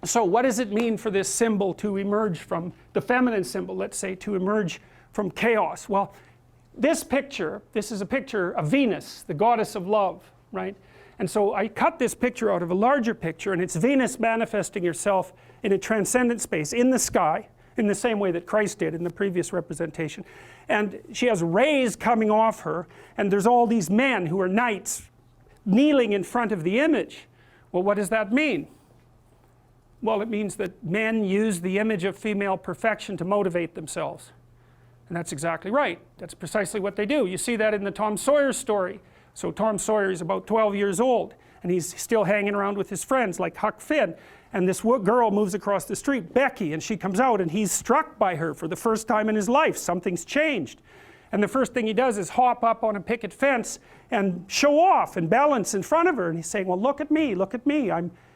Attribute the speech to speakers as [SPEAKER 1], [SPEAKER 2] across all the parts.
[SPEAKER 1] So what does it mean for this symbol to emerge from, the feminine symbol, let's say, to emerge from chaos? Well, this picture, this is a picture of Venus, the goddess of love, right? And so I cut this picture out of a larger picture, and it's Venus manifesting herself in a transcendent space, in the sky, in the same way that Christ did in the previous representation. And she has rays coming off her, and there's all these men who are knights kneeling in front of the image. Well, what does that mean? Well, it means that men use the image of female perfection to motivate themselves. And that's exactly right. That's precisely what they do. You see that in the Tom Sawyer story. So Tom Sawyer is about 12 years old, and he's still hanging around with his friends like Huck Finn. And this girl moves across the street, Becky, and she comes out, and he's struck by her for the first time in his life. Something's changed. And the first thing he does is hop up on a picket fence and show off and balance in front of her. And he's saying, well, look at me, look at me.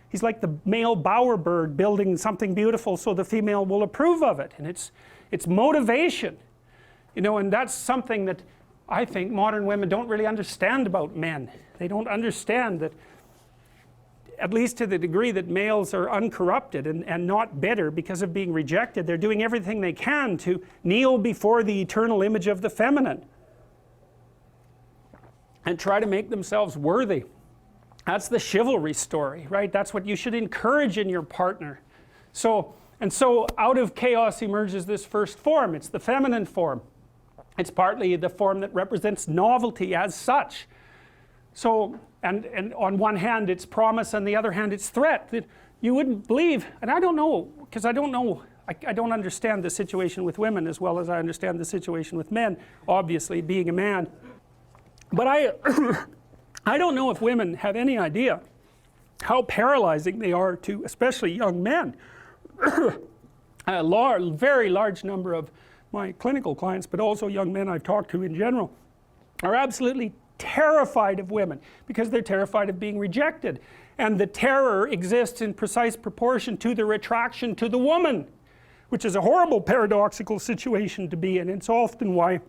[SPEAKER 1] He's like the male bowerbird building something beautiful so the female will approve of it. And it's motivation. You know, and that's something that I think modern women don't really understand about men. They don't understand that, at least to the degree that males are uncorrupted and not bitter because of being rejected, they're doing everything they can to kneel before the eternal image of the feminine and try to make themselves worthy. That's the chivalry story, right? That's what you should encourage in your partner. So out of chaos emerges this first form. It's the feminine form. It's partly the form that represents novelty as such. So, and on one hand it's promise, on the other hand it's threat. That you wouldn't believe, and I don't know, because I don't know, I don't understand the situation with women as well as I understand the situation with men, obviously, being a man. But I don't know if women have any idea how paralyzing they are to, especially young men. A very large number of my clinical clients, but also young men I've talked to in general, are absolutely terrified of women because they're terrified of being rejected. And the terror exists in precise proportion to the attraction to the woman, which is a horrible paradoxical situation to be in. It's often why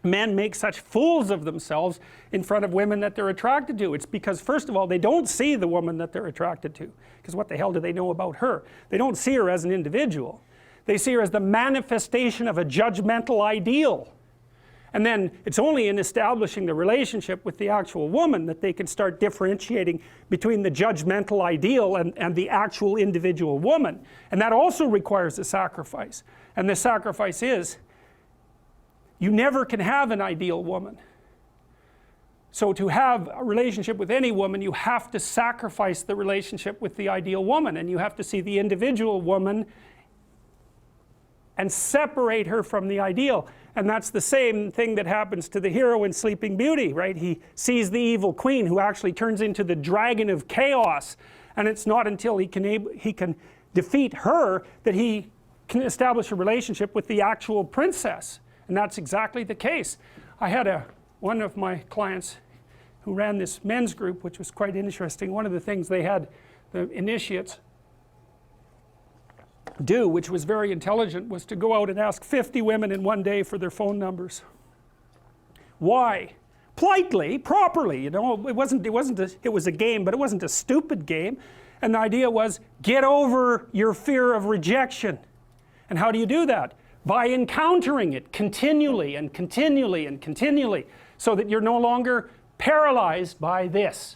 [SPEAKER 1] men make such fools of themselves in front of women that they're attracted to. It's because, first of all, they don't see the woman that they're attracted to, because what the hell do they know about her? They don't see her as an individual. They see her as the manifestation of a judgmental ideal. And then it's only in establishing the relationship with the actual woman that they can start differentiating between the judgmental ideal and the actual individual woman. And that also requires a sacrifice. And the sacrifice is, you never can have an ideal woman. So to have a relationship with any woman, you have to sacrifice the relationship with the ideal woman, and you have to see the individual woman and separate her from the ideal. And that's the same thing that happens to the hero in Sleeping Beauty, right? He sees the evil queen who actually turns into the dragon of chaos, and it's not until he can defeat her that he can establish a relationship with the actual princess. And that's exactly the case. I had one of my clients who ran this men's group, which was quite interesting. One of the things they had the initiates do, which was very intelligent, was to go out and ask 50 women in one day for their phone numbers. Why? Politely, properly, you know. It was a game, but it wasn't a stupid game. And the idea was, get over your fear of rejection. And how do you do that? By encountering it continually and continually and continually, so that you're no longer paralyzed by this.